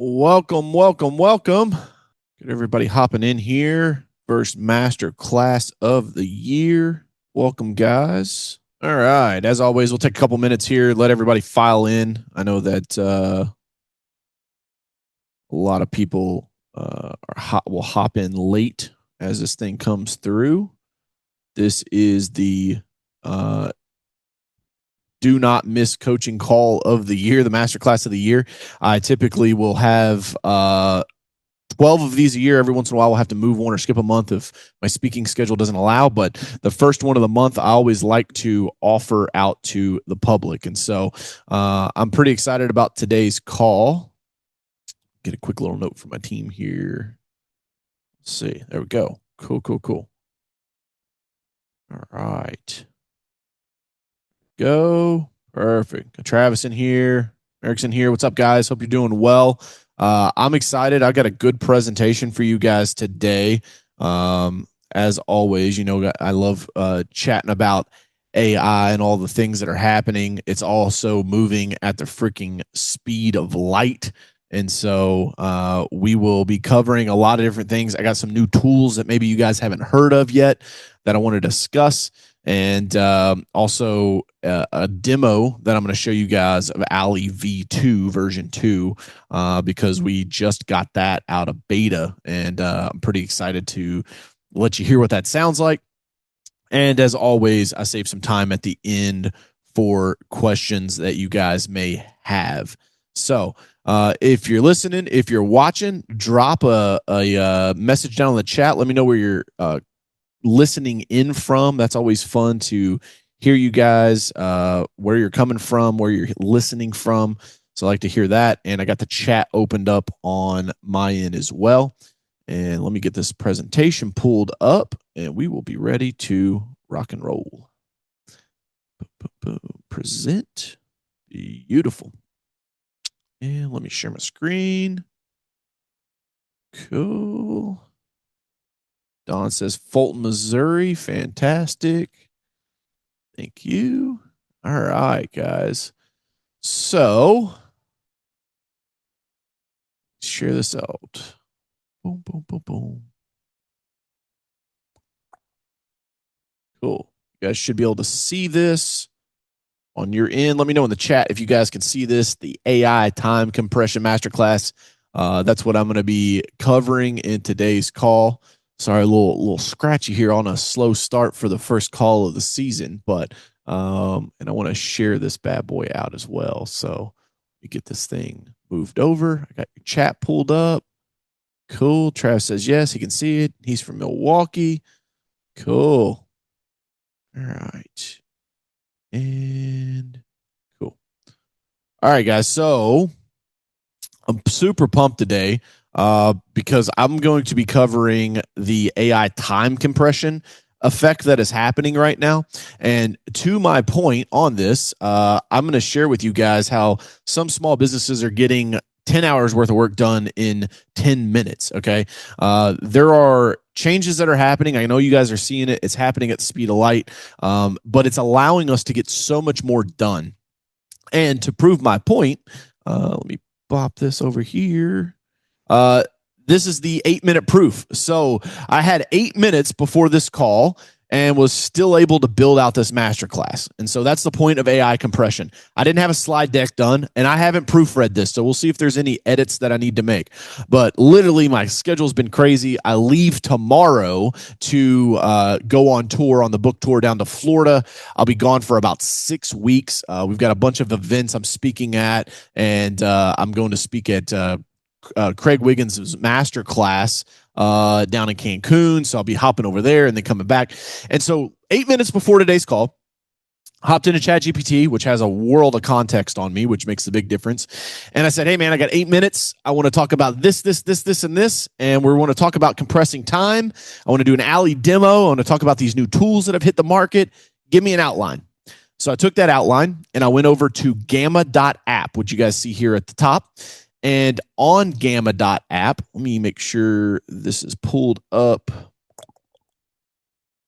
Welcome. Get everybody hopping in here. First Masterclass of the year. Welcome, guys. All right. As always, we'll take a couple minutes here, let everybody file in. I know that a lot of people will hop in late as this thing comes through. This is the do not miss coaching call of the year, the Masterclass of the year. I typically will have 12 of these a year. Every once in a while, we'll have to move one or skip a month if my speaking schedule doesn't allow. But the first one of the month, I always like to offer out to the public. And so I'm pretty excited about today's call. Get a quick little note from my team here. Let's see. There we go. Cool. All right. Go. Perfect. Got Travis in here. Eric's in here. What's up, guys? Hope you're doing well. I'm excited. I got a good presentation for you guys today. As always, you know, I love chatting about AI and all the things that are happening. It's also moving at the freaking speed of light. And so we will be covering a lot of different things. I got some new tools that maybe you guys haven't heard of yet that I want to discuss. And also a demo that I'm going to show you guys of Ali V2 version 2 because we just got that out of beta. And I'm pretty excited to let you hear what that sounds like. And as always, I save some time at the end for questions that you guys may have. So if you're listening, if you're watching, drop a message down in the chat. Let me know where you're listening in from. That's always fun to hear you guys, where you're coming from, where you're listening from. So I like to hear that. And I got the chat opened up on my end as well. And let me get this presentation pulled up and we will be ready to rock and roll. Present. Beautiful. And let me share my screen. Cool. Don says Fulton, Missouri. Fantastic. Thank you. All right, guys. So share this out. Boom. Cool. You guys should be able to see this on your end. Let me know in the chat if you guys can see this, the AI time compression masterclass. That's what I'm going to be covering in today's call. Sorry, a little scratchy here on a slow start for the first call of the season, but and I want to share this bad boy out as well. So you get this thing moved over. I got your chat pulled up. Cool. Travis says yes, he can see it. He's from Milwaukee. Cool. All right. And cool. All right, guys. So I'm super pumped today because I'm going to be covering the AI time compression effect that is happening right now. And to my point on this, I'm going to share with you guys how some small businesses are getting 10 hours worth of work done in 10 minutes. Okay. There are changes that are happening. I know you guys are seeing it. It's happening at the speed of light, but it's allowing us to get so much more done. And to prove my point, let me bop this over here. This is the 8-minute proof. So I had 8 minutes before this call and was still able to build out this masterclass. And so that's the point of AI compression. I didn't have a slide deck done and I haven't proofread this. So we'll see if there's any edits that I need to make. But literally my schedule's been crazy. I leave tomorrow to go on tour, on the book tour down to Florida. I'll be gone for about 6 weeks. We've got a bunch of events I'm speaking at, and I'm going to speak at Craig Wiggins' Masterclass down in Cancun. So I'll be hopping over there and then coming back. And so 8 minutes before today's call, hopped into ChatGPT, which has a world of context on me, which makes a big difference. And I said, hey, man, I got 8 minutes. I want to talk about this, and this. And we want to talk about compressing time. I want to do an Ali demo. I want to talk about these new tools that have hit the market. Give me an outline. So I took that outline and I went over to gamma.app, which you guys see here at the top. And on gamma.app, let me make sure this is pulled up.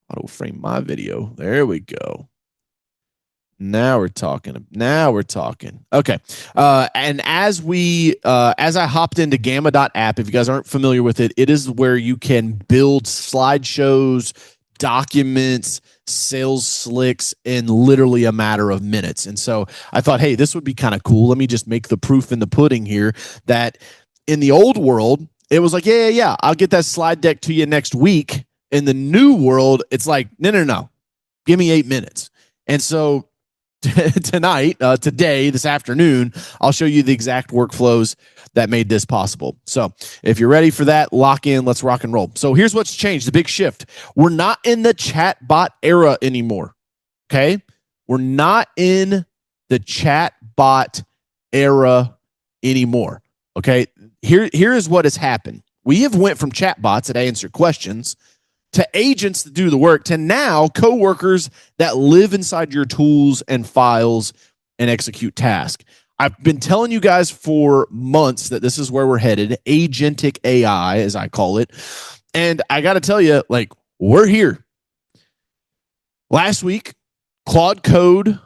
Auto frame my video. There we go. Now we're talking. Now we're talking. Okay. And as I hopped into Gamma.app, if you guys aren't familiar with it, it is where you can build slideshows, documents, sales slicks in literally a matter of minutes. And so I thought, hey, this would be kind of cool. Let me just make the proof in the pudding here that in the old world, it was like, yeah, I'll get that slide deck to you next week. In the new world, it's like, no. Give me 8 minutes. And so today, this afternoon, I'll show you the exact workflows that made this possible. So if you're ready for that, lock in, let's rock and roll. So here's what's changed, the big shift. We're not in the chatbot era anymore, okay? We're not in the chatbot era anymore, okay? Here is what has happened. We have went from chatbots that answer questions to agents that do the work, to now coworkers that live inside your tools and files and execute tasks. I've been telling you guys for months that this is where we're headed, agentic AI, as I call it. And I got to tell you, like, we're here. Last week, Claude Code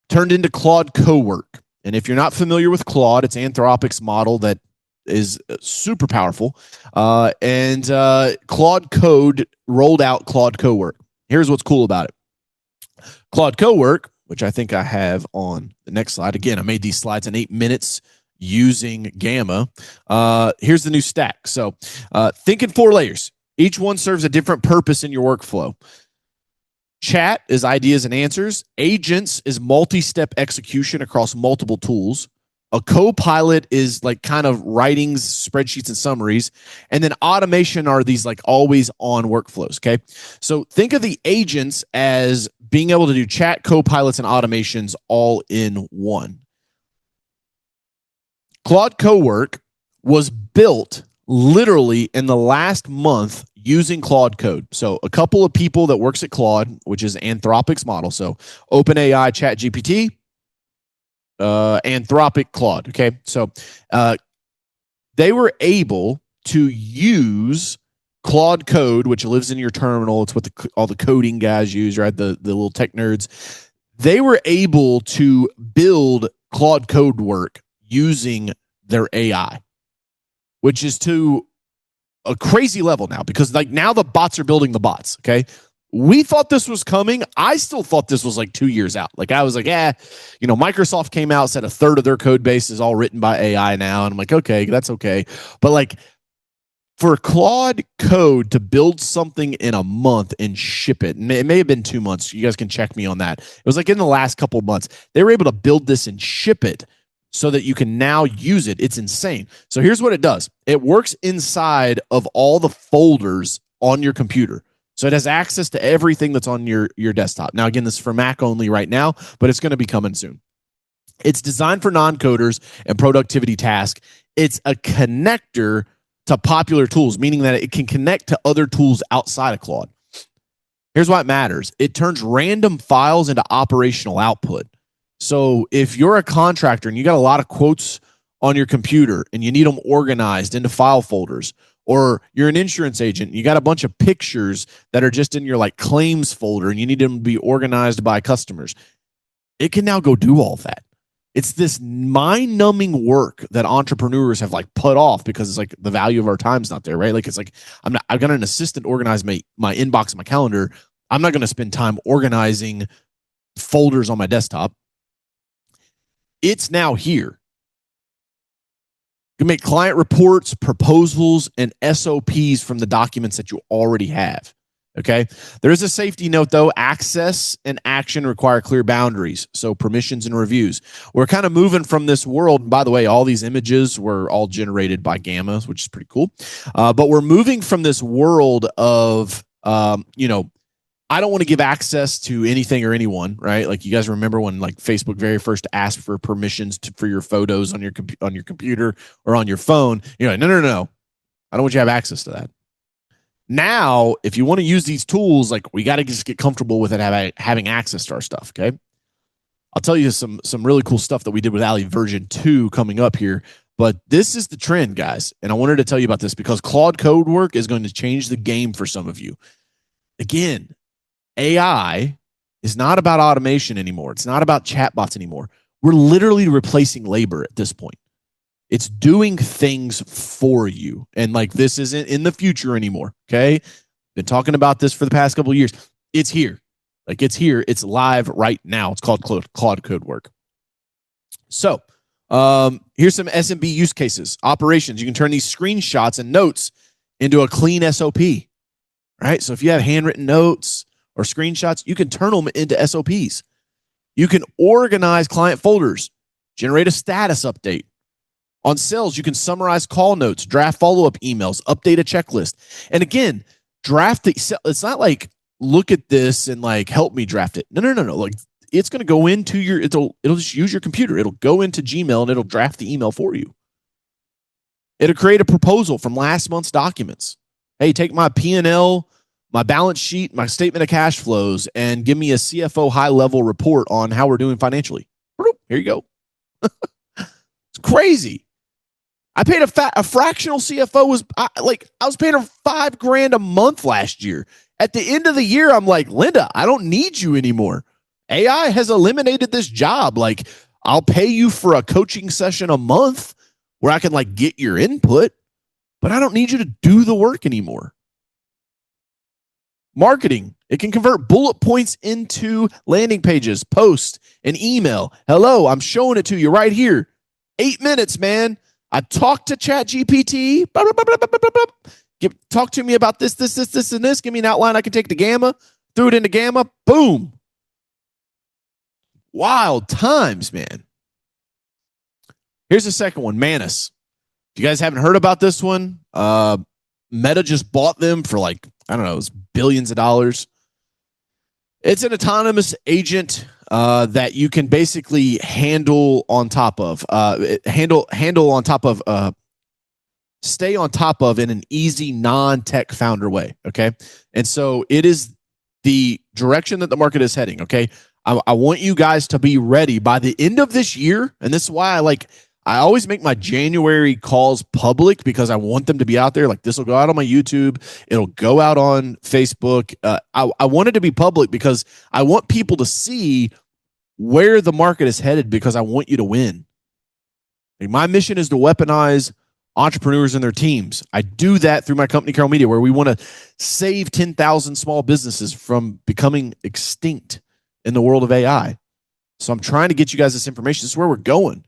turned into Claude Cowork. And if you're not familiar with Claude, it's Anthropic's model that is super powerful. And Claude Code rolled out Claude Cowork. Here's what's cool about it. Claude Cowork, which I think I have on the next slide. Again, I made these slides in 8 minutes using Gamma. Here's the new stack. So think in 4 layers. Each one serves a different purpose in your workflow. Chat is ideas and answers. Agents is multi-step execution across multiple tools. A co-pilot is like kind of writings, spreadsheets, and summaries. And then automation are these like always on workflows. Okay. So think of the agents as being able to do chat, co-pilots, and automations all in one. Claude Cowork was built literally in the last month using Claude Code. So a couple of people that works at Claude, which is Anthropic's model. So OpenAI, ChatGPT, Anthropic, Claude. Okay. So they were able to use Claude Code, which lives in your terminal. It's what all the coding guys use, right? The little tech nerds. They were able to build Claude Code work using their AI, which is to a crazy level now, because like now the bots are building the bots. Okay. We thought this was coming. I still thought this was like 2 years out. Like I was like, Microsoft came out, said a third of their code base is all written by AI now. And I'm like, okay, that's okay. But like for Claude Code to build something in a month and ship it, and it may have been 2 months. You guys can check me on that. It was like in the last couple of months, they were able to build this and ship it so that you can now use it. It's insane. So here's what it does. It works inside of all the folders on your computer. So it has access to everything that's on your desktop. Now, again, this is for Mac only right now, but it's going to be coming soon. It's designed for non-coders and productivity tasks. It's a connector to popular tools, meaning that it can connect to other tools outside of Claude. Here's why it matters. It turns random files into operational output. So if you're a contractor and you got a lot of quotes on your computer and you need them organized into file folders, or you're an insurance agent and you got a bunch of pictures that are just in your like claims folder and you need them to be organized by customers, it can now go do all that. It's this mind-numbing work that entrepreneurs have like put off because it's like the value of our time's not there, right? Like it's like I've got an assistant organize my inbox and my calendar. I'm not going to spend time organizing folders on my desktop. It's now here. You can make client reports, proposals, and SOPs from the documents that you already have. Okay. There is a safety note though. Access and action require clear boundaries. So permissions and reviews. We're kind of moving from this world. And by the way, all these images were all generated by Gamma, which is pretty cool. But we're moving from this world of, I don't want to give access to anything or anyone, right? Like you guys remember when like Facebook very first asked for permissions for your photos on your computer or on your phone. You're like, no. I don't want you to have access to that. Now, if you want to use these tools, like we got to just get comfortable with it having access to our stuff. Okay. I'll tell you some really cool stuff that we did with Ali version 2 coming up here. But this is the trend, guys. And I wanted to tell you about this because Claude Code work is going to change the game for some of you. Again, AI is not about automation anymore. It's not about chatbots anymore. We're literally replacing labor at this point. It's doing things for you. And like, this isn't in the future anymore. Okay. Been talking about this for the past couple of years. It's here. Like, it's here. It's live right now. It's called Claude Code Work. So here's some SMB use cases. Operations. You can turn these screenshots and notes into a clean SOP, right? So if you have handwritten notes or screenshots, you can turn them into SOPs. You can organize client folders, generate a status update. On sales, you can summarize call notes, draft follow-up emails, update a checklist. And again, draft it's not like, look at this and like, help me draft it. No. Like, it's going to go into it'll just use your computer. It'll go into Gmail and it'll draft the email for you. It'll create a proposal from last month's documents. Hey, take my P&L, my balance sheet, my statement of cash flows, and give me a CFO high-level report on how we're doing financially. Here you go. It's crazy. I paid a fractional CFO I was paying her $5,000 a month last year. At the end of the year, I'm like, Linda, I don't need you anymore. AI has eliminated this job. Like, I'll pay you for a coaching session a month where I can like get your input, but I don't need you to do the work anymore. Marketing. It can convert bullet points into landing pages, post, and email. Hello, I'm showing it to you right here. 8 minutes, man. I talked to ChatGPT. Talk to me about this, and this. Give me an outline I can take to Gamma. Threw it into Gamma. Boom. Wild times, man. Here's the second one, Manus. If you guys haven't heard about this one, Meta just bought them for like, I don't know, it's billions of dollars. It's an autonomous agent that you can basically handle on top of, stay on top of in an easy, non-tech founder way. Okay. And so it is the direction that the market is heading. Okay. I want you guys to be ready by the end of this year. And this is why I always make my January calls public, because I want them to be out there. Like, this will go out on my YouTube. It'll go out on Facebook. I want it to be public because I want people to see where the market is headed, because I want you to win. Like, my mission is to weaponize entrepreneurs and their teams. I do that through my company, Carroll Media, where we want to save 10,000 small businesses from becoming extinct in the world of AI. So I'm trying to get you guys this information. This is where we're going.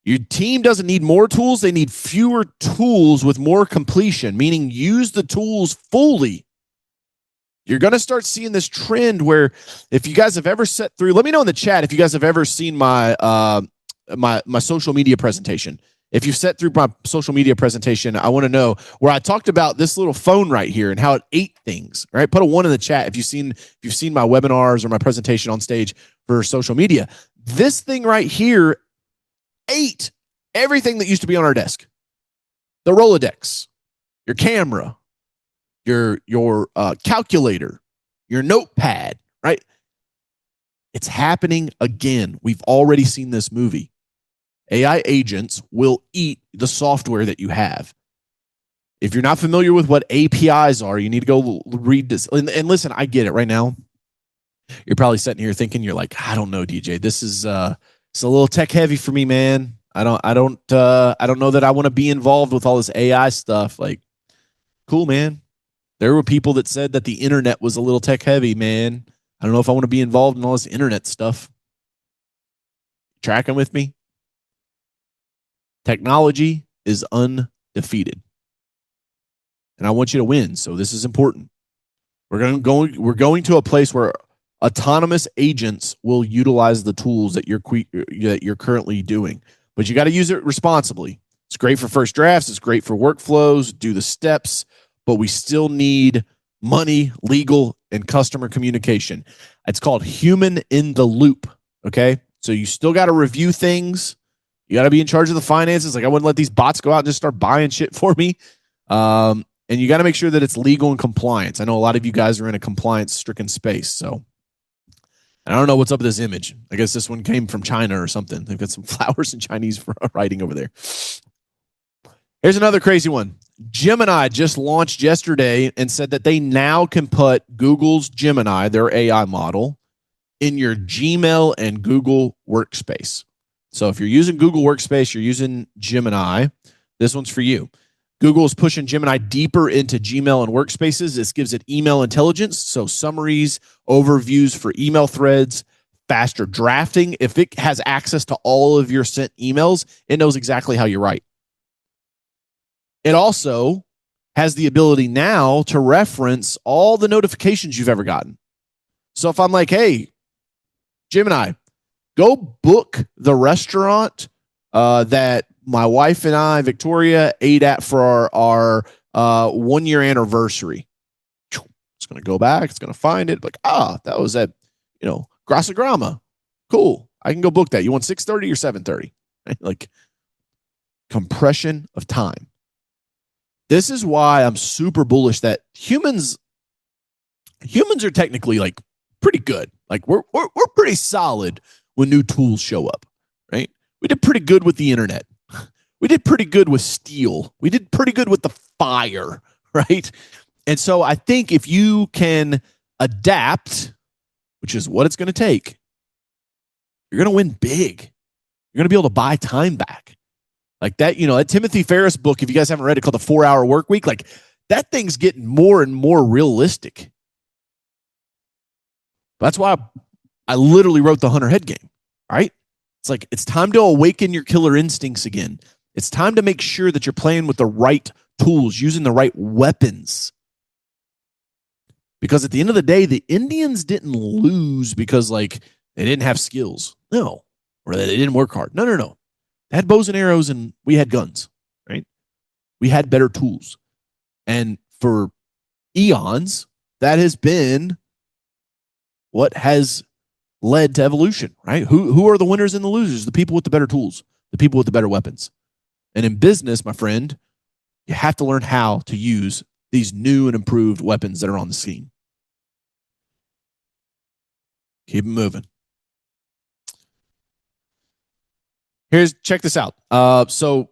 Your team doesn't need more tools. They need fewer tools with more completion, meaning use the tools fully. You're going to start seeing this trend where, if you guys have ever set through, let me know in the chat if you guys have ever seen my my social media presentation. If you've set through my social media presentation, I want to know where I talked about this little phone right here and how it ate things, right? Put a 1 in the chat if you've seen my webinars or my presentation on stage for social media. This thing right here ate everything that used to be on our desk. The Rolodex, your camera, your calculator, your notepad, right? It's happening again. We've already seen this movie. AI agents will eat the software that you have. If you're not familiar with what APIs are, you need to go read this. And listen, I get it right now. You're probably sitting here thinking, you're like, I don't know, DJ. This is it's a little tech heavy for me, man. I don't know that I want to be involved with all this AI stuff. Like, cool, man. There were people that said that the internet was a little tech heavy, man. I don't know if I want to be involved in all this internet stuff. Tracking with me? Technology is undefeated. And I want you to win. So this is important. We're going to a place where autonomous agents will utilize the tools that you're currently doing. But you got to use it responsibly. It's great for first drafts. It's great for workflows, do the steps, but we still need money, legal, and customer communication. It's called human in the loop. Okay. So you still got to review things. You got to be in charge of the finances. Like, I wouldn't let these bots go out and just start buying shit for me. And you got to make sure that it's legal and compliance. I know a lot of you guys are in a compliance-stricken space. So, and I don't know what's up with this image. I guess this one came from China or something. They've got some flowers and Chinese writing over there. Here's another crazy one. Gemini just launched yesterday and said that they now can put Google's Gemini, their AI model, in your Gmail and Google Workspace. So if you're using Google Workspace, you're using Gemini, this one's for you. Google is pushing Gemini deeper into Gmail and Workspaces. This gives it email intelligence, so summaries, overviews for email threads, faster drafting. If it has access to all of your sent emails, it knows exactly how you write. It also has the ability now to reference all the notifications you've ever gotten. So if I'm like, hey, Gemini, go book the restaurant that my wife and I, Victoria, ate at for our 1 year anniversary. It's going to go back. It's going to find it. Like, that was at, Grassa Grama. Cool. I can go book that. You want 6:30 or 7:30? Right? Like, compression of time. This is why I'm super bullish that humans are technically like pretty good. Like we're pretty solid when new tools show up, right? We did pretty good with the internet. We did pretty good with steel. We did pretty good with the fire, right? And so I think if you can adapt, which is what it's going to take, you're going to win big. You're going to be able to buy time back. Like that, that Timothy Ferriss book, if you guys haven't read it, called The 4-Hour Work Week, like that thing's getting more and more realistic. That's why I literally wrote the Hunter Head game, right? It's like, it's time to awaken your killer instincts again. It's time to make sure that you're playing with the right tools, using the right weapons. Because at the end of the day, the Indians didn't lose because like they didn't have skills. No. Or they didn't work hard. No. They had bows and arrows and we had guns, right? We had better tools. And for eons, that has been what has led to evolution, right? Who are the winners and the losers? The people with the better tools, the people with the better weapons. And in business, my friend, you have to learn how to use these new and improved weapons that are on the scene. Keep it moving. Check this out. So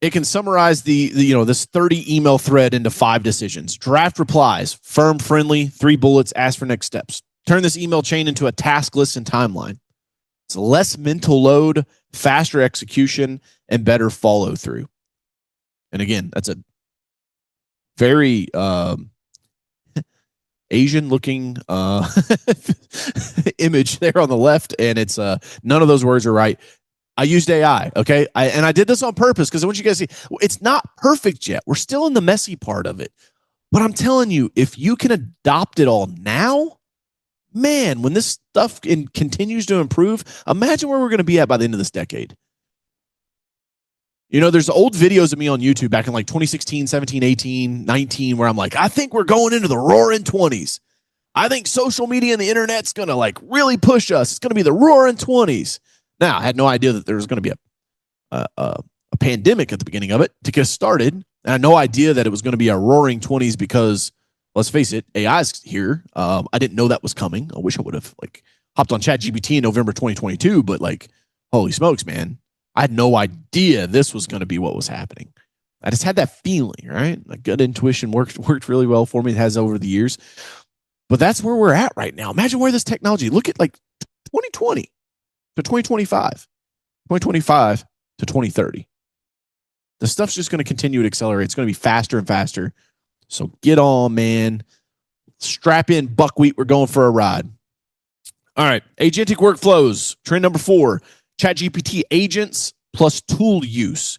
it can summarize this 30 email thread into 5 decisions. Draft replies, firm friendly, 3 bullets, ask for next steps. Turn this email chain into a task list and timeline. It's less mental load, faster execution, and better follow through. And again, that's a very Asian looking image there on the left. And it's none of those words are right. I used AI, okay? And I did this on purpose because I want you guys to see, it's not perfect yet. We're still in the messy part of it. But I'm telling you, if you can adopt it all now, man, when this stuff continues to improve, imagine where we're going to be at by the end of this decade. There's old videos of me on YouTube back in like 2016, 17, 18, 19, where I'm like, I think we're going into the roaring 20s. I think social media and the internet's going to like really push us. It's going to be the roaring 20s. Now, I had no idea that there was going to be a pandemic at the beginning of it to get started. And I had no idea that it was going to be a roaring 20s because, let's face it, AI's here. I didn't know that was coming. I wish I would have hopped on ChatGPT in November 2022, but holy smokes, man. I had no idea this was going to be what was happening. I just had that feeling, right? Like gut intuition worked really well for me. It has over the years. But that's where we're at right now. Imagine where this technology, look at 2020 to 2025, 2025 to 2030. The stuff's just going to continue to accelerate. It's going to be faster and faster. So get on, man. Strap in, buckwheat. We're going for a ride. All right. Agentic workflows. Trend number 4, ChatGPT agents plus tool use.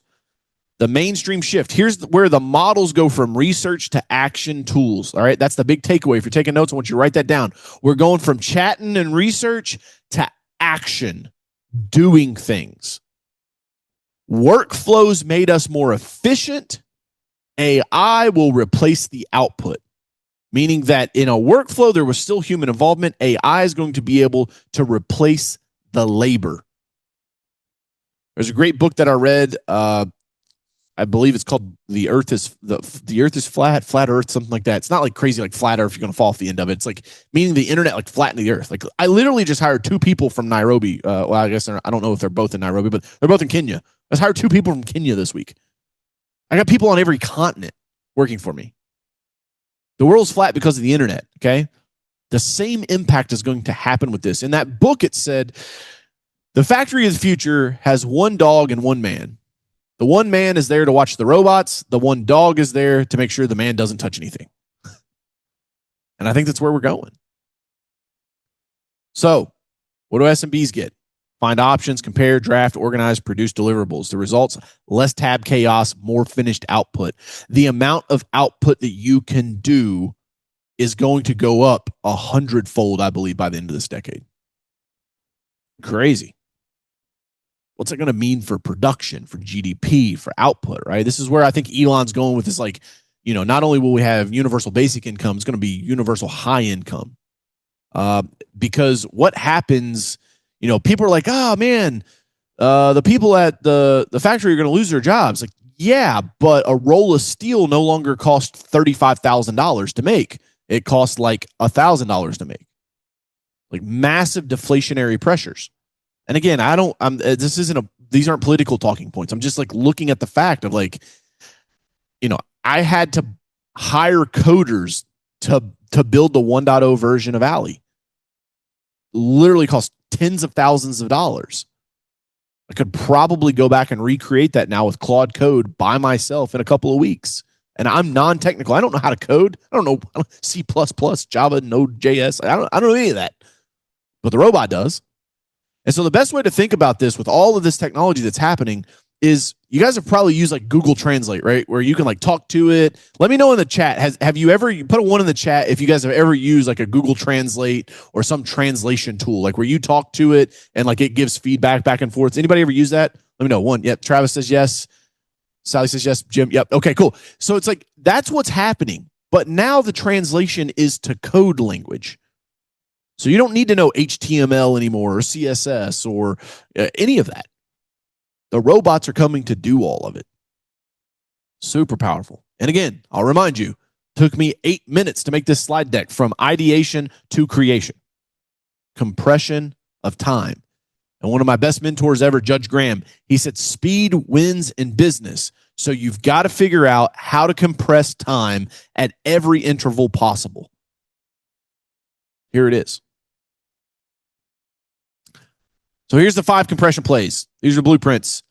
The mainstream shift. Here's where the models go from research to action tools. All right. That's the big takeaway. If you're taking notes, I want you to write that down. We're going from chatting and research to action, doing things. Workflows made us more efficient. AI will replace the output, meaning that in a workflow, there was still human involvement. AI is going to be able to replace the labor. There's a great book that I read. I believe it's called The Earth is Flat Earth, something like that. It's not like crazy like flat Earth, you're going to fall off the end of it. It's like meaning the internet like flattened the earth. Like I literally just hired 2 people from Nairobi. Well, I guess I don't know if they're both in Nairobi, but they're both in Kenya. I just hired 2 people from Kenya this week. I got people on every continent. working for me. The world's flat because of the internet, okay? The same impact is going to happen with this. In that book, it said, the factory of the future has one dog and one man. The one man is there to watch the robots. The one dog is there to make sure the man doesn't touch anything. And I think that's where we're going. So what do SMBs get? Find options, compare, draft, organize, produce deliverables. The results, less tab chaos, more finished output. The amount of output that you can do is going to go up 100-fold, I believe, by the end of this decade. Crazy. What's it going to mean for production, for GDP, for output, right? This is where I think Elon's going with this, like, not only will we have universal basic income, it's going to be universal high income. Because what happens, people are like, oh man, the people at the factory are going to lose their jobs. Like, yeah, but a roll of steel no longer costs $35,000 to make. It costs like $1,000 to make. Like massive deflationary pressures. And again, these aren't political talking points. I'm just like looking at the fact of like, I had to hire coders to build the 1.0 version of Alley. Literally cost tens of thousands of dollars. I could probably go back and recreate that now with Claude Code by myself in a couple of weeks. And I'm non-technical. I don't know how to code. I don't know C++, Java, Node.js. I don't know any of that. But the robot does. And so the best way to think about this with all of this technology that's happening is you guys have probably used like Google Translate, right? Where you can like talk to it. Let me know in the chat. Have you ever put a 1 in the chat if you guys have ever used like a Google Translate or some translation tool, like where you talk to it and like it gives feedback back and forth? Anybody ever use that? Let me know. 1. Yep. Travis says yes. Sally says yes. Jim. Yep. Okay, cool. So it's like, that's what's happening. But now the translation is to code language. So you don't need to know HTML anymore or CSS or any of that. The robots are coming to do all of it. Super powerful. And again, I'll remind you, took me 8 minutes to make this slide deck from ideation to creation. Compression of time. And one of my best mentors ever, Judge Graham, he said, speed wins in business. So you've got to figure out how to compress time at every interval possible. Here it is. So here's the 5 compression plays. These are blueprints.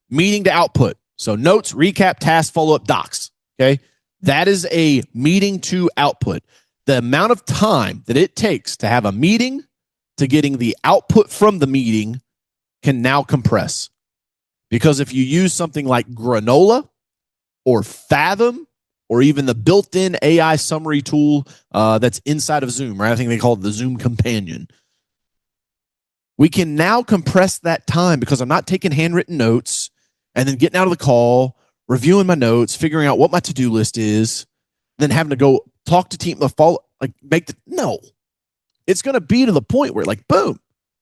Meeting to output. So notes, recap, task, follow-up, docs. Okay? That is a meeting to output. The amount of time that it takes to have a meeting to getting the output from the meeting can now compress. Because if you use something like Granola or Fathom or even the built-in AI summary tool that's inside of Zoom, right? I think they call it the Zoom Companion. We can now compress that time because I'm not taking handwritten notes and then getting out of the call, reviewing my notes, figuring out what my to-do list is, then having to go talk to team, no. It's going to be to the point where like, boom,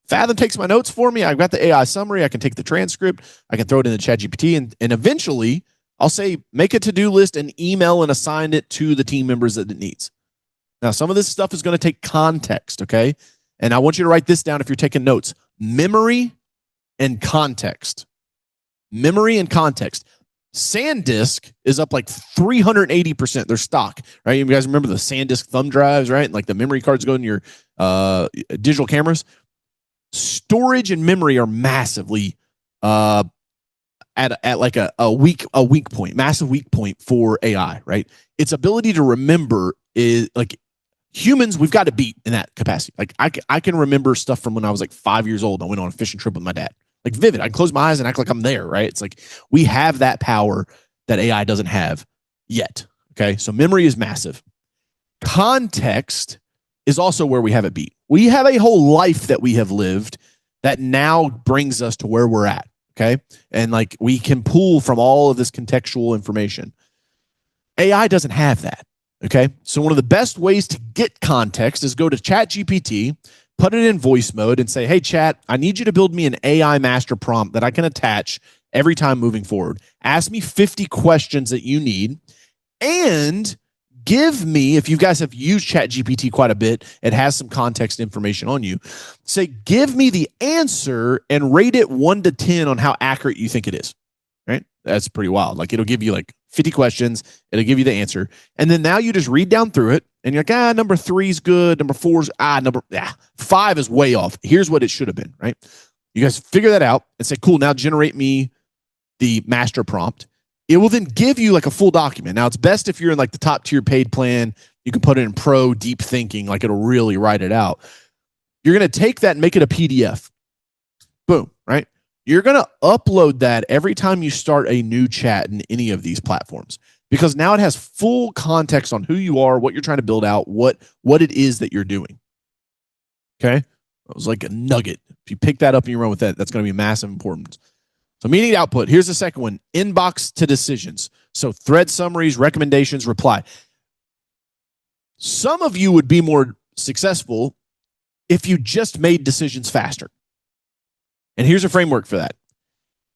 Fathom takes my notes for me. I've got the AI summary. I can take the transcript. I can throw it in the ChatGPT and eventually I'll say, make a to-do list and email and assign it to the team members that it needs. Now, some of this stuff is going to take context, okay? And I want you to write this down if you're taking notes. Memory and context. Memory and context. SanDisk is up like 380% their stock, right? You guys remember the SanDisk thumb drives, right? And like the memory cards go in your digital cameras. Storage and memory are massively at like a weak point, massive weak point for AI, right? Its ability to remember is like humans, we've got to beat in that capacity. Like I can remember stuff from when I was like 5 years old. I went on a fishing trip with my dad. Like vivid. I can close my eyes and act like I'm there, right? It's like we have that power that AI doesn't have yet. Okay. So memory is massive. Context is also where we have it beat. We have a whole life that we have lived that now brings us to where we're at. Okay. And like we can pull from all of this contextual information. AI doesn't have that. Okay. So one of the best ways to get context is go to ChatGPT, put it in voice mode and say, hey, chat, I need you to build me an AI master prompt that I can attach every time moving forward. Ask me 50 questions that you need and give me, if you guys have used ChatGPT quite a bit, it has some context information on you. Say, give me the answer and rate it 1 to 10 on how accurate you think it is. Right? That's pretty wild. Like it'll give you like 50 questions. It'll give you the answer. And then now you just read down through it and you're like, number 3's good. Number 4's, 5 is way off. Here's what it should have been, right? You guys figure that out and say, cool, now generate me the master prompt. It will then give you like a full document. Now it's best if you're in like the top tier paid plan, you can put it in pro deep thinking, like it'll really write it out. You're going to take that and make it a PDF. Boom, right? You're going to upload that every time you start a new chat in any of these platforms, because now it has full context on who you are, what you're trying to build out, what it is that you're doing. Okay? It was like a nugget. If you pick that up and you run with that, that's going to be massive importance. So meeting output. Here's the second one. Inbox to decisions. So thread summaries, recommendations, reply. Some of you would be more successful if you just made decisions faster. And here's a framework for that.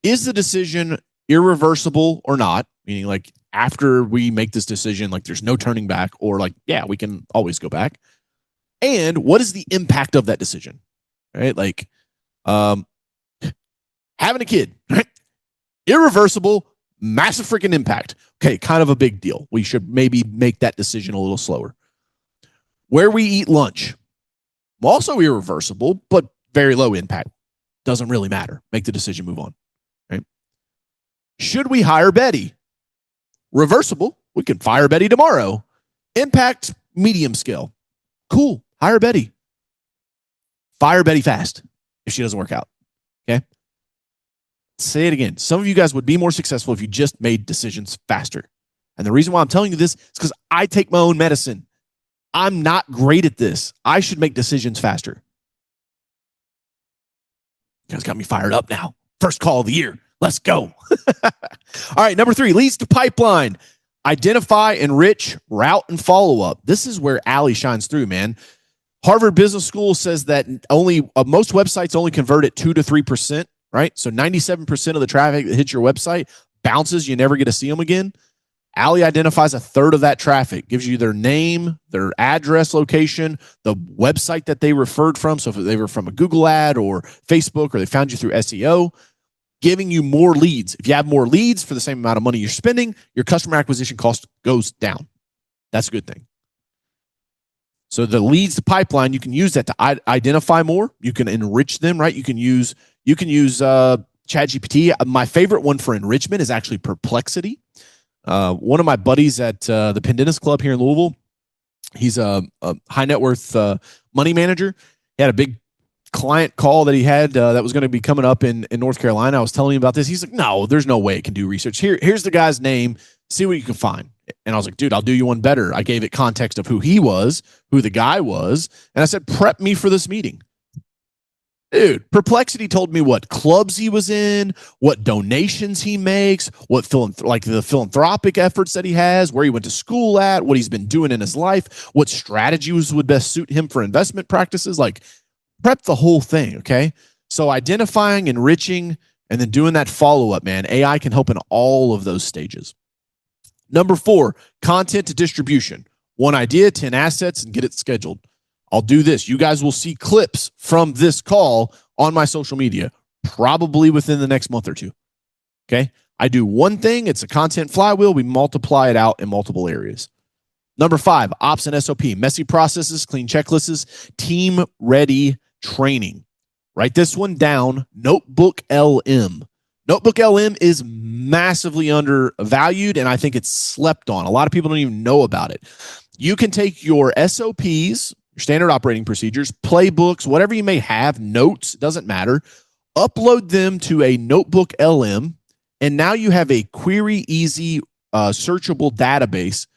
Is the decision irreversible or not? Meaning like after we make this decision, like there's no turning back, or like, yeah, we can always go back. And what is the impact of that decision? Right? Like having a kid, right? Irreversible, massive freaking impact. Okay, kind of a big deal. We should maybe make that decision a little slower. Where we eat lunch, also irreversible, but very low impact. Doesn't really matter. Make the decision, move on. Right? Should we hire Betty? Reversible. We can fire Betty tomorrow. Impact, medium scale. Cool. Hire Betty. Fire Betty fast if she doesn't work out. Okay? Say it again. Some of you guys would be more successful if you just made decisions faster. And the reason why I'm telling you this is because I take my own medicine. I'm not great at this. I should make decisions faster. You guys got me fired up now. First call of the year. Let's go. All right, number 3, leads to pipeline. Identify, enrich, route, and follow up. This is where Allie shines through, man. Harvard Business School says that most websites only convert at 2 to 3%, right? So 97% of the traffic that hits your website bounces. You never get to see them again. Allie identifies a third of that traffic, gives you their name, their address, location, the website that they referred from. So if they were from a Google ad or Facebook, or they found you through SEO, giving you more leads. If you have more leads for the same amount of money you're spending, your customer acquisition cost goes down. That's a good thing. So the leads to pipeline, you can use that to identify more. You can enrich them, right? You can use ChatGPT. My favorite one for enrichment is actually Perplexity. One of my buddies at the Pendennis Club here in Louisville, he's a high net worth money manager. He had a big client call that he had that was going to be coming up in North Carolina. I was telling him about this. He's like, no, there's no way it can do research. Here's the guy's name. See what you can find. And I was like, dude, I'll do you one better. I gave it context of who he was, who the guy was. And I said, prep me for this meeting. Dude, Perplexity told me what clubs he was in, what donations he makes, what the philanthropic efforts that he has, where he went to school at, what he's been doing in his life, what strategies would best suit him for investment practices. Like, prep the whole thing, okay? So identifying, enriching, and then doing that follow-up, man. AI can help in all of those stages. Number 4, content to distribution. 1 idea, 10 assets, and get it scheduled. I'll do this. You guys will see clips from this call on my social media, probably within the next month or 2. Okay? I do one thing. It's a content flywheel. We multiply it out in multiple areas. Number 5, ops and SOP. Messy processes, clean checklists, team-ready training. Write this one down. Notebook LM. Notebook LM is massively undervalued, and I think it's slept on. A lot of people don't even know about it. You can take your SOPs, your standard operating procedures, playbooks, whatever you may have, notes, doesn't matter, upload them to a Notebook LM, and now you have a query easy, searchable database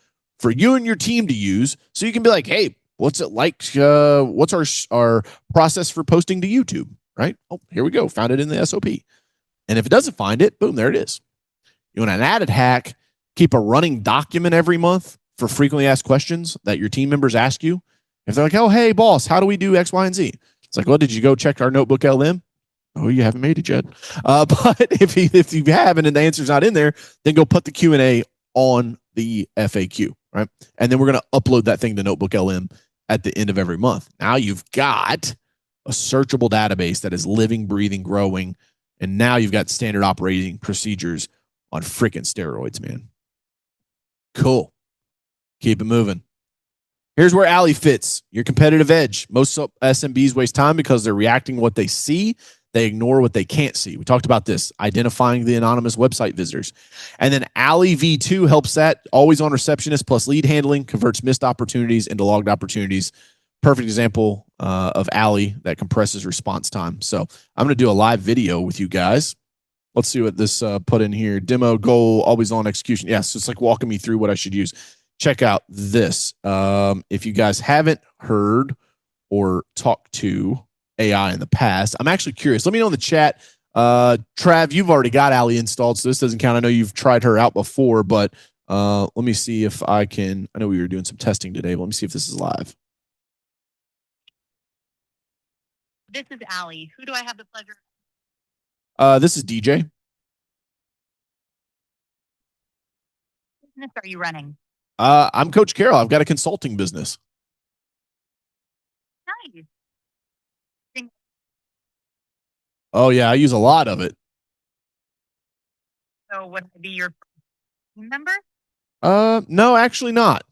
for you and your team to use. So you can be like, hey, what's it like? What's our process for posting to YouTube, right? Oh, here we go. Found it in the SOP. And if it doesn't find it, boom, there it is. You want an added hack, keep a running document every month for frequently asked questions that your team members ask you. If they're like, oh, hey, boss, how do we do X, Y, and Z? It's like, well, did you go check our Notebook LM? Oh, you haven't made it yet. But if you haven't and the answer's not in there, then go put the Q&A on the FAQ, right? And then we're going to upload that thing to Notebook LM at the end of every month. Now you've got a searchable database that is living, breathing, growing, and now you've got standard operating procedures on freaking steroids, man. Cool. Keep it moving. Here's where Allie fits your competitive edge. Most SMBs waste time because they're reacting to what they see. They ignore what they can't see. We talked about this, identifying the anonymous website visitors. And then Allie V2 helps that. Always on receptionist plus lead handling, converts missed opportunities into logged opportunities. Perfect example of Allie that compresses response time. So I'm going to do a live video with you guys. Let's see what this put in here. Demo, goal, always on execution. Yes, it's like walking me through what I should use. Check out this. If you guys haven't heard or talked to AI in the past, I'm actually curious. Let me know in the chat. Trav, you've already got Allie installed, so this doesn't count. I know you've tried her out before, but let me see if I can. I know we were doing some testing today, but let me see if this is live. This is Allie. Who do I have the pleasure? This is DJ. What business are you running? I'm Coach Carroll. I've got a consulting business. Nice. Oh, yeah, I use a lot of it. So would I be your team member? No, actually not.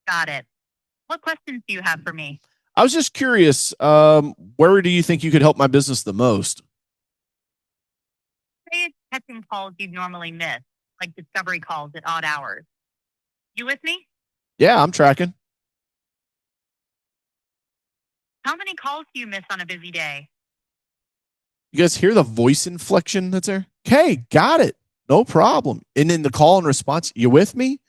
Got it. What questions do you have for me? I was just curious, where do you think you could help my business the most? Say it's catching calls you'd normally miss, like discovery calls at odd hours. You with me? Yeah, I'm tracking. How many calls do you miss on a busy day? You guys hear the voice inflection that's there? Okay, got it. No problem. And then the call and response, you with me?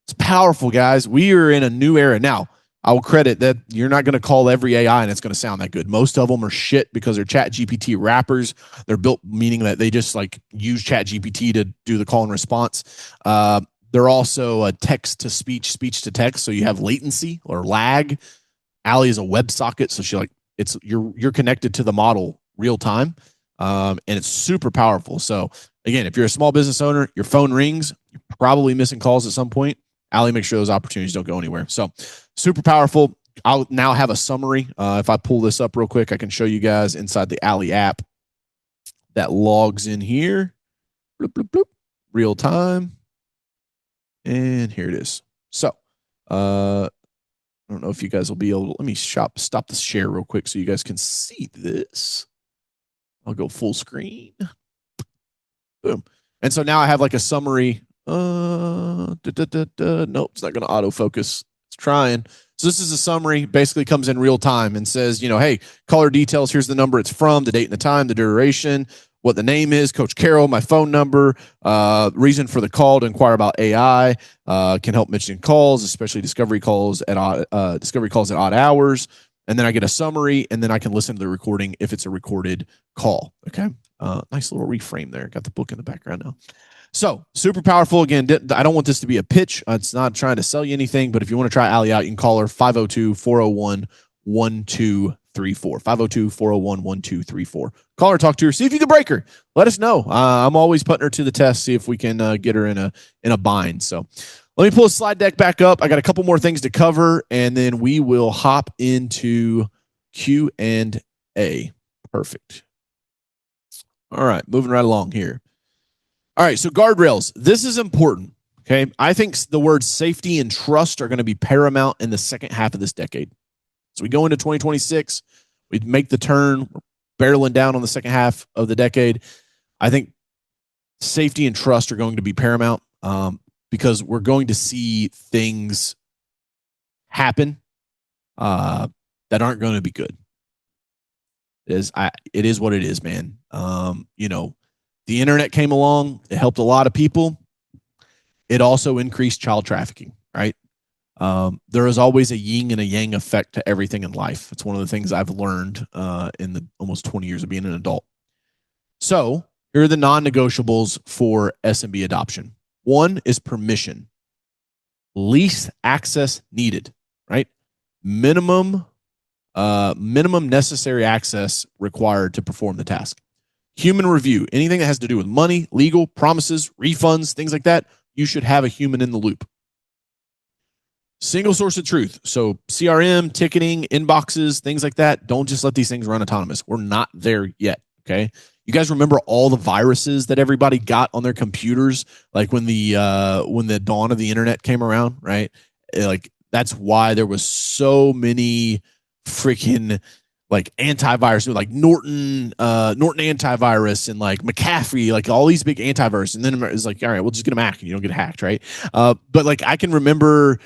It's powerful, guys. We are in a new era. Now, I will credit that you're not going to call every AI and it's going to sound that good. Most of them are shit because they're chat GPT wrappers. They're built meaning that they just like use chat GPT to do the call and response. They're also a text to speech, speech to text. So you have latency or lag. Allie is a WebSocket. So you're connected to the model real time. And it's super powerful. So again, if you're a small business owner, your phone rings, you're probably missing calls at some point. Allie makes sure those opportunities don't go anywhere. So super powerful. I'll now have a summary. If I pull this up real quick, I can show you guys inside the Allie app that logs in here. Bloop, bloop, bloop. Real time. And here it is. So I don't know if you guys will be able to, let me stop the share real quick so you guys can see this. I'll go full screen. Boom. And so now I have like a summary. Nope, it's not going to autofocus. It's trying. So this is a summary, basically comes in real time and says, hey, caller details. Here's the number it's from, the date and the time, the duration, what the name is, Coach Carroll, my phone number, reason for the call to inquire about AI, can help mention calls, especially discovery calls at odd hours. And then I get a summary, and then I can listen to the recording if it's a recorded call. Okay. Nice little reframe there. Got the book in the background now. So super powerful. Again, I don't want this to be a pitch. It's not trying to sell you anything, but if you want to try Allie out, you can call her 502-401-1234. 502-401-1234. Call her, talk to her, see if you can break her. Let us know. I'm always putting her to the test, see if we can get her in a bind. So let me pull the slide deck back up. I got a couple more things to cover, and then we will hop into Q&A. Perfect. All right, moving right along here. All right, so guardrails. This is important, okay? I think the words safety and trust are going to be paramount in the second half of this decade. So we go into 2026, we make the turn, barreling down on the second half of the decade. I think safety and trust are going to be paramount because we're going to see things happen that aren't going to be good. It is what it is, man. The internet came along. It helped a lot of people. It also increased child trafficking, right? There is always a yin and a yang effect to everything in life. It's one of the things I've learned in the almost 20 years of being an adult. So here are the non-negotiables for SMB adoption. One is permission. Least access needed, right? Minimum necessary access required to perform the task. Human review, anything that has to do with money, legal, promises, refunds, things like that, you should have a human in the loop. Single source of truth. So CRM, ticketing, inboxes, things like that. Don't just let these things run autonomous. We're not there yet, okay? You guys remember all the viruses that everybody got on their computers, like when the dawn of the internet came around, right? Like that's why there was so many freaking like antivirus, like Norton antivirus and like McAfee, like all these big antivirus. And then it's like, all right, we'll just get a Mac and you don't get hacked, right? But like I can remember,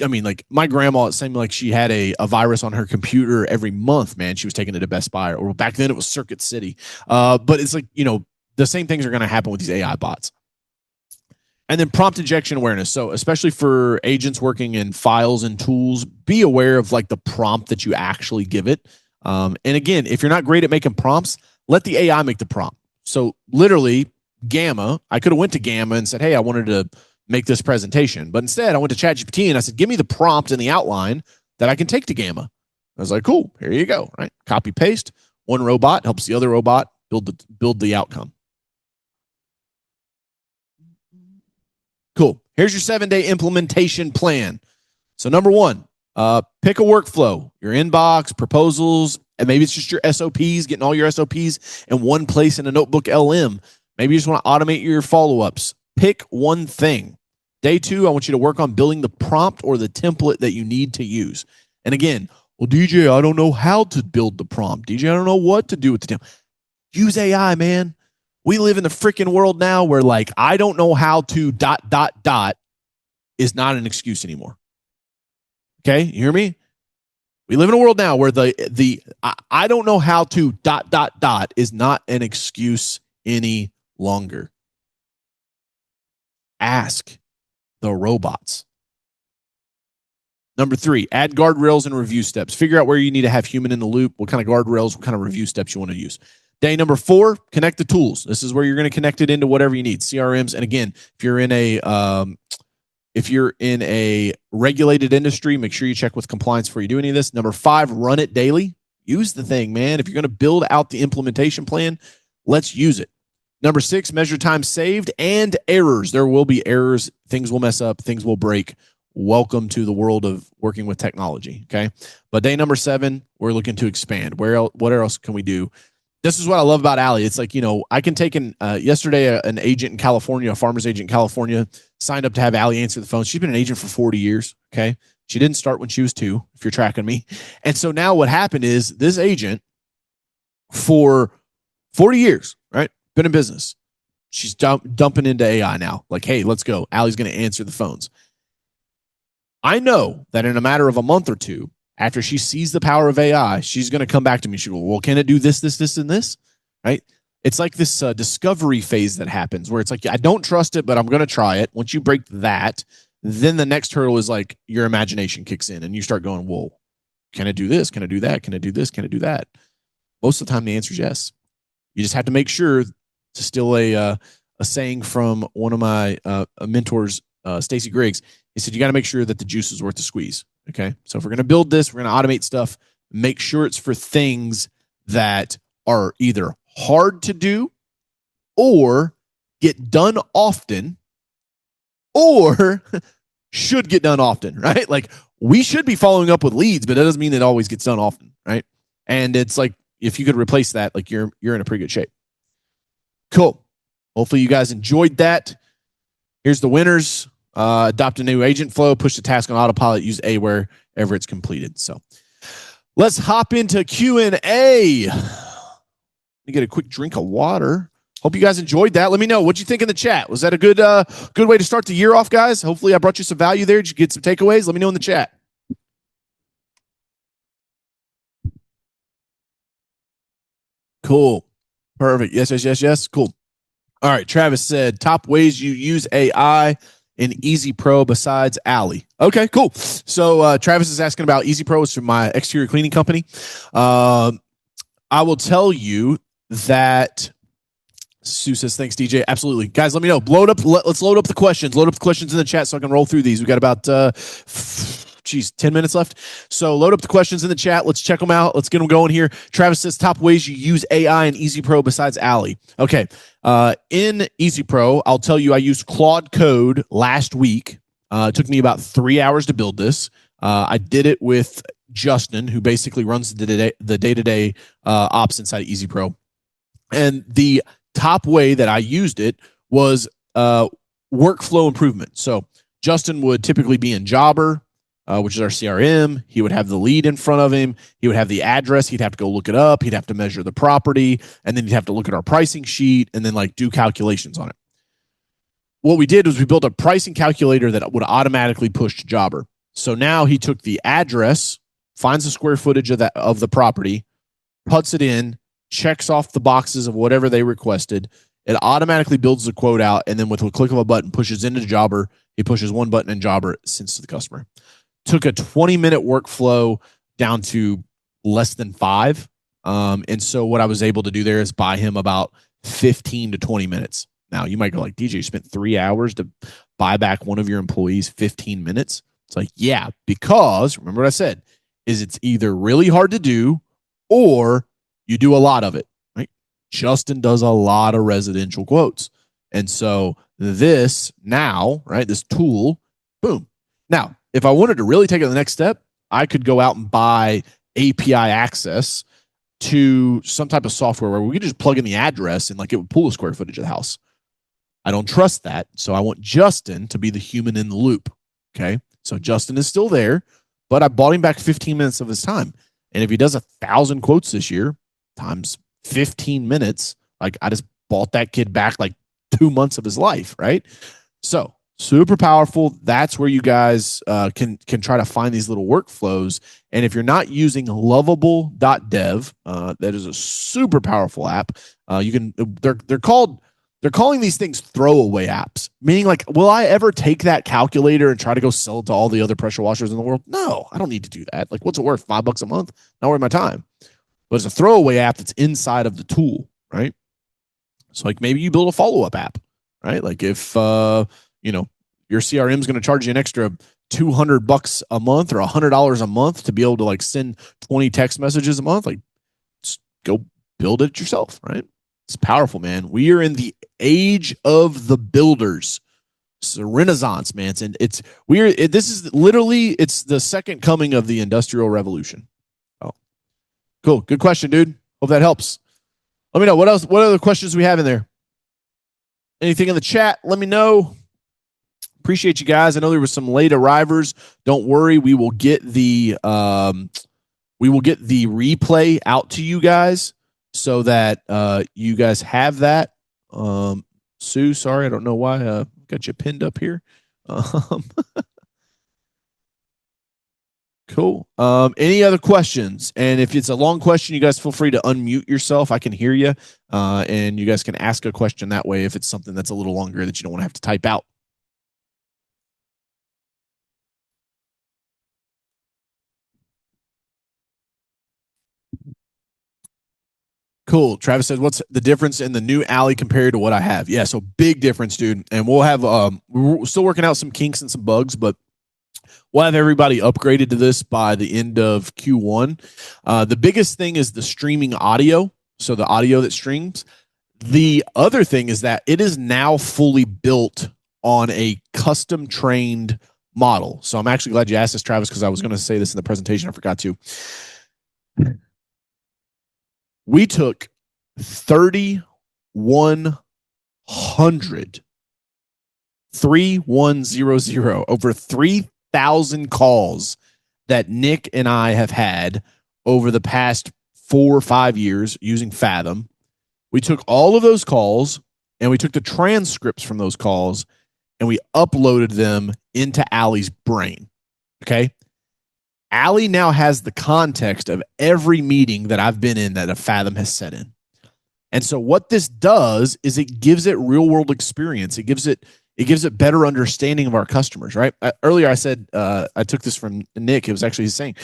I mean, like my grandma, it seemed like she had a virus on her computer every month, man. She was taking it to Best Buy, or back then it was Circuit City. But it's like, the same things are going to happen with these AI bots. And then prompt injection awareness. So especially for agents working in files and tools, be aware of like the prompt that you actually give it. And again, if you're not great at making prompts, let the AI make the prompt. So literally Gamma, I could have went to Gamma and said, hey, I wanted to make this presentation. But instead I went to ChatGPT and I said, give me the prompt and the outline that I can take to Gamma. I was like, cool, here you go, right? Copy, paste. One robot helps the other robot build the outcome. Cool. Here's your 7-day implementation plan. So number one, pick a workflow, your inbox, proposals, and maybe it's just your SOPs, getting all your SOPs in one place in a notebook LM. Maybe you just want to automate your follow-ups. Pick one thing. Day 2, I want you to work on building the prompt or the template that you need to use. And again, well, DJ, I don't know how to build the prompt. DJ, I don't know what to do with the template. Use AI, man. We live in the freaking world now where like, I don't know how to ... is not an excuse anymore. Okay, you hear me? We live in a world now where the I don't know how to ... is not an excuse any longer. Ask the robots. Number 3, add guardrails and review steps. Figure out where you need to have human in the loop, what kind of guardrails, what kind of review steps you want to use. Day number 4, connect the tools. This is where you're going to connect it into whatever you need. CRMs. And again, if you're in a regulated industry, make sure you check with compliance before you do any of this. Number 5, run it daily. Use the thing, man. If you're going to build out the implementation plan, let's use it. Number 6, measure time saved and errors. There will be errors. Things will mess up. Things will break. Welcome to the world of working with technology. Okay. But day number 7, we're looking to expand. What else can we do? This is what I love about Allie. It's like, I can take yesterday, an agent in California, a farmer's agent in California, signed up to have Allie answer the phone. She's been an agent for 40 years. Okay. She didn't start when she was 2, if you're tracking me. And so now what happened is this agent for 40 years, right? Been in business. She's dumping into AI now. Like, hey, let's go. Allie's going to answer the phones. I know that in a matter of a month or 2, after she sees the power of AI, she's going to come back to me. She will, well, can it do this, this, this, and this? Right? It's like this discovery phase that happens where it's like, I don't trust it, but I'm going to try it. Once you break that, then the next hurdle is like your imagination kicks in and you start going, whoa, can I do this? Can I do that? Can I do this? Can I do that? Most of the time, the answer is yes. You just have to make sure to steal a saying from one of my mentors, Stacey Griggs. He said, you got to make sure that the juice is worth the squeeze. Okay. So if we're going to build this, we're going to automate stuff, make sure it's for things that are either hard to do or get done often or should get done often, right? Like we should be following up with leads, but that doesn't mean it always gets done often, right? And it's like, if you could replace that, like you're in a pretty good shape. Cool. Hopefully you guys enjoyed that. Here's the winners. Adopt a new agent flow, push the task on autopilot, use A wherever it's completed. So let's hop into Q&A. Let me get a quick drink of water. Hope you guys enjoyed that. Let me know what you think in the chat. Was that a good way to start the year off, guys? Hopefully I brought you some value there. Did you get some takeaways? Let me know in the chat. Cool. Perfect. Yes. Cool. All right. Travis said, top ways you use AI in Easy Pro besides Allie. Okay, cool. So Travis is asking about Easy Pro. It's from my exterior cleaning company. I will tell you that Sue says, thanks, DJ. Absolutely. Guys, let me know. Let's load up the questions. Load up the questions in the chat so I can roll through these. We got about 10 minutes left. So load up the questions in the chat. Let's check them out. Let's get them going here. Travis says, top ways you use AI in Easy Pro besides Allie. Okay. In Easy Pro, I'll tell you, I used Claude Code last week. It took me about 3 hours to build this. I did it with Justin, who basically runs the day-to-day ops inside of Easy Pro. And the top way that I used it was workflow improvement. So Justin would typically be in Jobber, which is our CRM. He would have the lead in front of him. He would have the address. He'd have to go look it up. He'd have to measure the property, and then he'd have to look at our pricing sheet and then like do calculations on it. What we did was we built a pricing calculator that would automatically push to Jobber. So now he took the address, finds the square footage of the property, puts it in, checks off the boxes of whatever they requested. It automatically builds the quote out, and then with a click of a button, pushes into Jobber. He pushes one button in Jobber, it sends to the customer. Took a 20-minute workflow down to less than 5. And so what I was able to do there is buy him about 15 to 20 minutes. Now, you might go like, DJ, you spent 3 hours to buy back one of your employees 15 minutes? It's like, yeah, because remember what I said, is it's either really hard to do or you do a lot of it, right? Justin does a lot of residential quotes. And so this now, right, this tool, boom. Now, if I wanted to really take it to the next step, I could go out and buy API access to some type of software where we could just plug in the address and like it would pull the square footage of the house. I don't trust that. So I want Justin to be the human in the loop. Okay. So Justin is still there, but I bought him back 15 minutes of his time. And if he does 1,000 quotes this year times 15 minutes, like I just bought that kid back like 2 months of his life. Right. So super powerful. That's where you guys can try to find these little workflows. And if you're not using lovable.dev, that is a super powerful app. You can they're calling these things throwaway apps, meaning like, will I ever take that calculator and try to go sell it to all the other pressure washers in the world? No, I don't need to do that. Like, what's it worth? $5 a month? Not worth my time. But it's a throwaway app that's inside of the tool, right? So like maybe you build a follow-up app, right? Like if your CRM is going to charge you an extra $200 a month or $100 a month to be able to like send 20 text messages a month, like just go build it yourself, right? It's powerful, man. We are in the age of the builders. It's a renaissance, man. This is literally, it's the second coming of the Industrial Revolution. Oh, cool. Good question, dude. Hope that helps. Let me know what other questions we have in there. Anything in the chat? Let me know. Appreciate you guys. I know there were some late arrivers. Don't worry, we will get the replay out to you guys so that you guys have that. Sue, sorry, I don't know why I got you pinned up here. Cool. Any other questions? And if it's a long question, you guys feel free to unmute yourself. I can hear you, and you guys can ask a question that way if it's something that's a little longer that you don't want to have to type out. Cool. Travis says, what's the difference in the new Alley compared to what I have? Yeah, so big difference, dude. And we'll have, we're still working out some kinks and some bugs, but we'll have everybody upgraded to this by the end of Q1. The biggest thing is the streaming audio. So the audio that streams. The other thing is that it is now fully built on a custom trained model. So I'm actually glad you asked this, Travis, because I was going to say this in the presentation. I forgot to. We took 3,100 over 3,000 calls that Nick and I have had over the past 4 or 5 years using Fathom. We took all of those calls and we took the transcripts from those calls and we uploaded them into Allie's brain. Okay. Allie now has the context of every meeting that I've been in that a Fathom has set in. And so what this does is it gives it real world experience. It gives it better understanding of our customers, right? Earlier I said, I took this from Nick. It was actually saying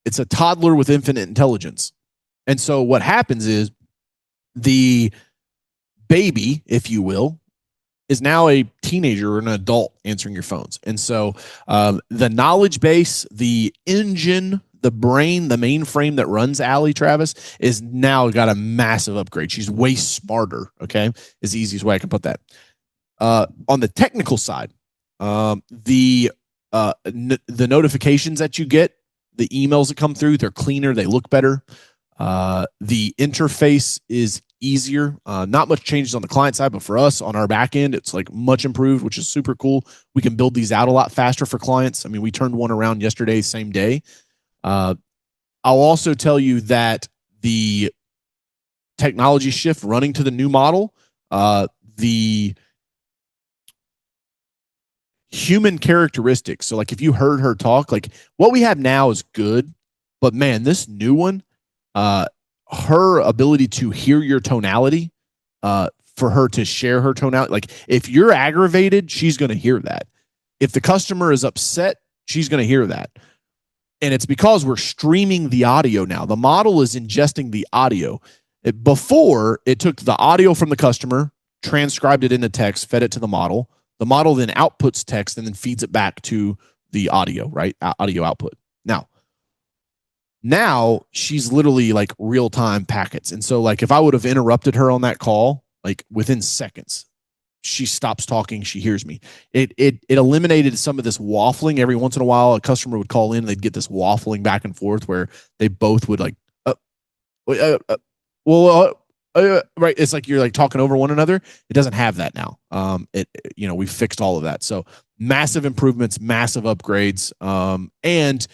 it's a toddler with infinite intelligence. And so what happens is the baby, if you will, is now a teenager or an adult answering your phones. And so the knowledge base, the engine, the brain, the mainframe that runs Allie, Travis, is now got a massive upgrade. She's way smarter, okay? Is the easiest way I can put that. On the technical side, the notifications that you get, the emails that come through, they're cleaner, they look better. The interface is easier. Not much changes on the client side, but for us on our back end, it's like much improved, which is super cool. We can build these out a lot faster for clients. I mean, we turned one around yesterday, same day. I'll also tell you that the technology shift running to the new model, the human characteristics. So, like, if you heard her talk, like what we have now is good, but man, this new one, her ability to hear your tonality, for her to share her tonality. Like, if you're aggravated, she's going to hear that. If the customer is upset, she's going to hear that. And it's because we're streaming the audio now. The model is ingesting the audio. Before, it took the audio from the customer, transcribed it into text, fed it to the model. The model then outputs text and then feeds it back to the audio, right? Audio output. Now she's literally like real-time packets. And so, like, if I would have interrupted her on that call, like within seconds, she stops talking. She hears me. It eliminated some of this waffling. Every once in a while, a customer would call in, they'd get this waffling back and forth where they both would like, right. It's like you're like talking over one another. It doesn't have that now. We fixed all of that. So massive improvements, massive upgrades. And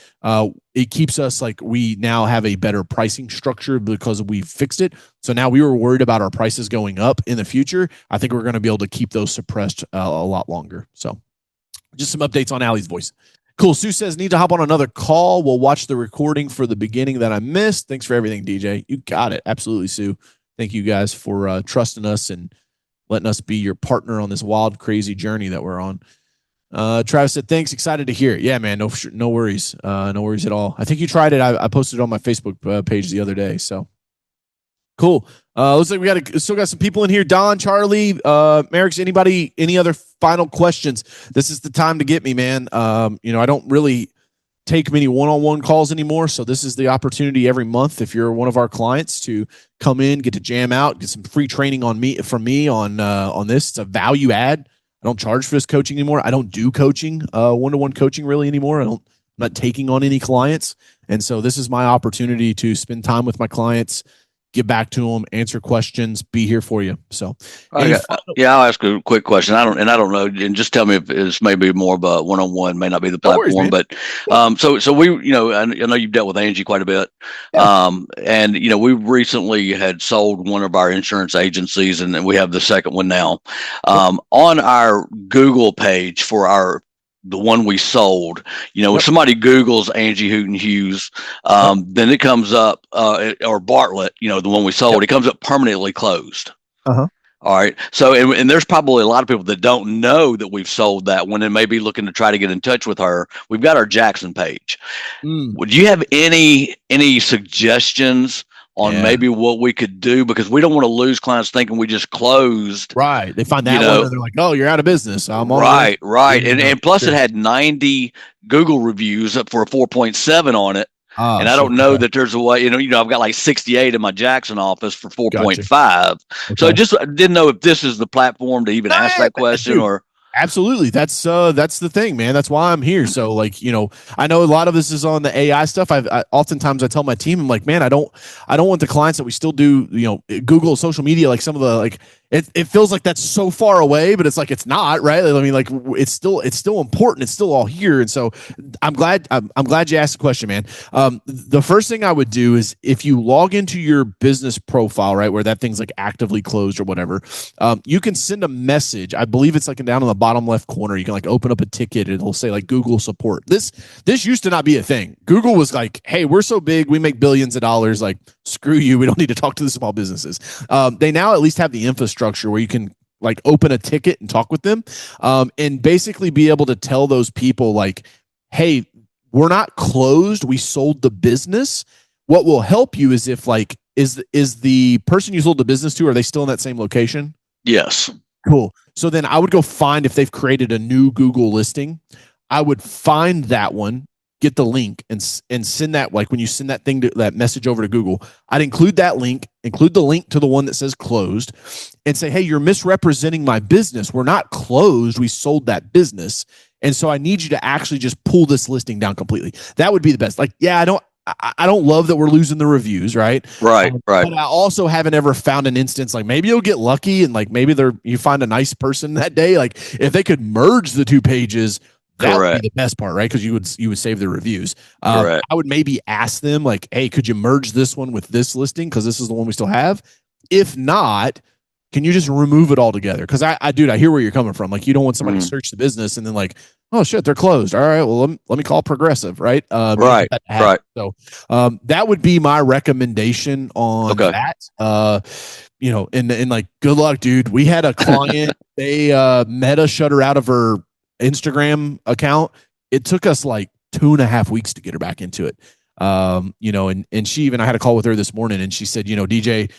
it keeps us like, we now have a better pricing structure because we fixed it. So now we were worried about our prices going up in the future. I think we're going to be able to keep those suppressed a lot longer. So just some updates on Allie's voice. Cool. Sue says, need to hop on another call. We'll watch the recording for the beginning that I missed. Thanks for everything, DJ. You got it. Absolutely, Sue. Thank you guys for trusting us and letting us be your partner on this wild, crazy journey that we're on. Travis said, thanks. Excited to hear it. Yeah, man. No worries. No worries at all. I think you tried it. I posted it on my Facebook page the other day. So cool. Looks like we still got some people in here. Don, Charlie, Merrick's, anybody, any other final questions? This is the time to get me, man. I don't really take many one-on-one calls anymore. So this is the opportunity every month, if you're one of our clients, to come in, get to jam out, get some free training on this. It's a value add. I don't charge for this coaching anymore. I don't do coaching, one-to-one coaching really anymore. I'm not taking on any clients. And so this is my opportunity to spend time with my clients, get back to them, answer questions, be here for you. So, I'll ask a quick question. I don't know, and just tell me if it's maybe more of a one-on-one, may not be the platform, but so we, I know you've dealt with Angie quite a bit, and we recently had sold one of our insurance agencies, and then we have the second one now. On our Google page for the one we sold, if somebody Googles Angie Hooten Hughes, then it comes up, or Bartlett, the one we sold, it comes up permanently closed. All right. So, and there's probably a lot of people that don't know that we've sold that one and may be looking to try to get in touch with her. We've got our Jackson page. Would you have any suggestions on maybe what we could do, because we don't want to lose clients thinking we just closed. Right. They find that one and they're like, oh, you're out of business. Right. And plus it had 90 Google reviews up for a 4.7 on it. And I don't know that there's a way, I've got like 68 in my Jackson office for 4.5. So I just didn't know if this is the platform to even ask that question, or. Absolutely. That's the thing, man. That's why I'm here. So, like, I know a lot of this is on the AI stuff. Oftentimes I tell my team, I'm like, man, I don't want the clients that we still do, Google, social media, like some of the, like, it feels like that's so far away, but it's like, it's not, right? I mean, like, it's still important. It's still all here. And so I'm glad you asked the question, man. The first thing I would do is, if you log into your business profile, right, where that thing's like actively closed or whatever, you can send a message. I believe it's like down in the bottom left corner. You can like open up a ticket. It'll say like Google support. This used to not be a thing. Google was like, hey, we're so big, we make billions of dollars. Like, screw you. We don't need to talk to the small businesses. They now at least have the infrastructure where you can like open a ticket and talk with them, and basically be able to tell those people like, hey, we're not closed. We sold the business. What will help you is if like, is the person you sold the business to, are they still in that same location? Yes. Cool. So then I would go find if they've created a new Google listing. I would find that one, get the link, and send that, like when you send that that message over to Google, I'd include that link, include the link to the one that says closed, and say, hey, you're misrepresenting my business. We're not closed. We sold that business. And so I need you to actually just pull this listing down completely. That would be the best. Like, yeah, I don't love that we're losing the reviews, right? Right. But I also haven't ever found an instance like maybe you'll get lucky and like maybe you find a nice person that day. Like if they could merge the 2 pages, that would be the best part, right? Because you would save the reviews. I would maybe ask them like, hey, could you merge this one with this listing because this is the one we still have? If not, can you just remove it altogether? Because I hear where you're coming from. Like you don't want somebody to search the business and then like, oh shit, they're closed. All right, well let me call Progressive, right? Right. So that would be my recommendation on that. And like, good luck, dude. We had a client. They Meta shut her out of her Instagram account. It took us like 2.5 weeks to get her back into it. And she even, I had a call with her this morning and she said, DJ,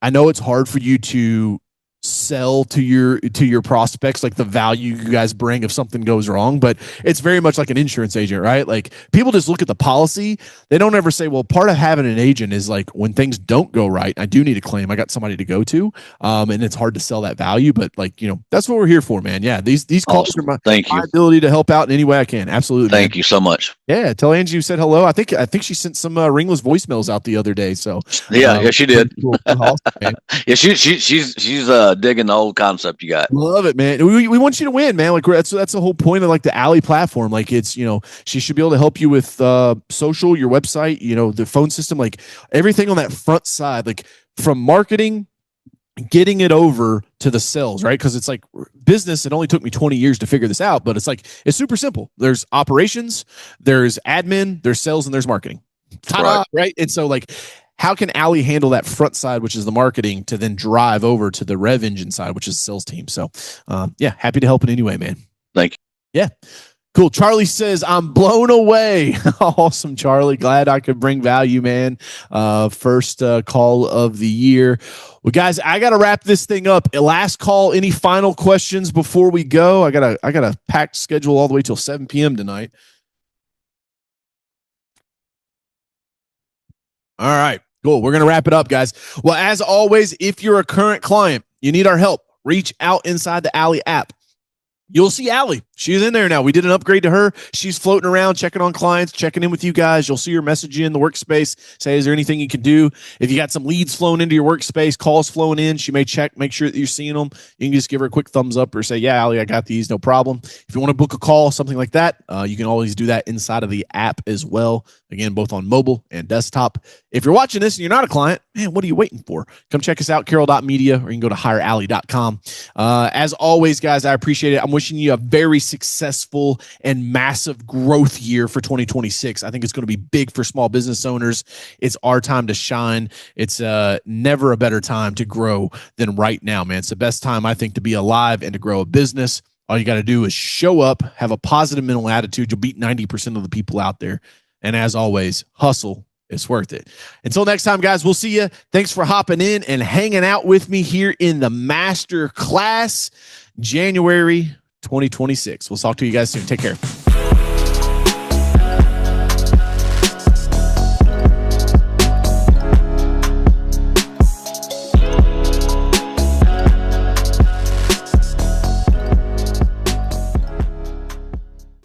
I know it's hard for you to sell to your prospects like the value you guys bring if something goes wrong, but it's very much like an insurance agent, right? Like people just look at the policy. They don't ever say, well, part of having an agent is like when things don't go right, I do need a claim, I got somebody to go to, and it's hard to sell that value, but like that's what we're here for, man. Yeah, these calls are my ability to help out in any way I can. Absolutely. Thank you so much. Yeah, tell Angie you said hello. I think she sent some ringless voicemails out the other day. So yeah, she did. Cool. Awesome, yeah, she's digging the whole concept you got. Love it, man. We want you to win, man. Like that's the whole point of like the Alley platform. Like it's she should be able to help you with social, your website, the phone system, like everything on that front side, like from marketing, getting it over to the sales, right? Because it's like business. It only took me 20 years to figure this out, but it's super simple. There's operations, there's admin, there's sales, and there's marketing. Right? And so like, how can Alley handle that front side, which is the marketing, to then drive over to the rev engine side, which is the sales team? So, happy to help in any way, man. Thank you. Yeah. Cool. Charlie says, I'm blown away. Awesome, Charlie. Glad I could bring value, man. First call of the year. Well, guys, I got to wrap this thing up. Last call. Any final questions before we go? I got a packed schedule all the way till 7 p.m. tonight. All right. Cool. We're going to wrap it up, guys. Well, as always, if you're a current client, you need our help, reach out inside the Alley app. You'll see Allie. She's in there now. We did an upgrade to her. She's floating around, checking on clients, checking in with you guys. You'll see her message you in the workspace. Say, is there anything you can do? If you got some leads flowing into your workspace, calls flowing in, she may check, make sure that you're seeing them. You can just give her a quick thumbs up or say, yeah, Allie, I got these, no problem. If you want to book a call, something like that, you can always do that inside of the app as well. Again, both on mobile and desktop. If you're watching this and you're not a client, man, what are you waiting for? Come check us out, carroll.media, or you can go to hirealley.com. As always, guys, I appreciate it. I'm wishing you a very successful and massive growth year for 2026. I think it's going to be big for small business owners. It's our time to shine. It's never a better time to grow than right now, man. It's the best time, I think, to be alive and to grow a business. All you got to do is show up, have a positive mental attitude. You'll beat 90% of the people out there. And as always, hustle. It's worth it. Until next time, guys, we'll see you. Thanks for hopping in and hanging out with me here in the Masterclass, January 2026. We'll talk to you guys soon. Take care.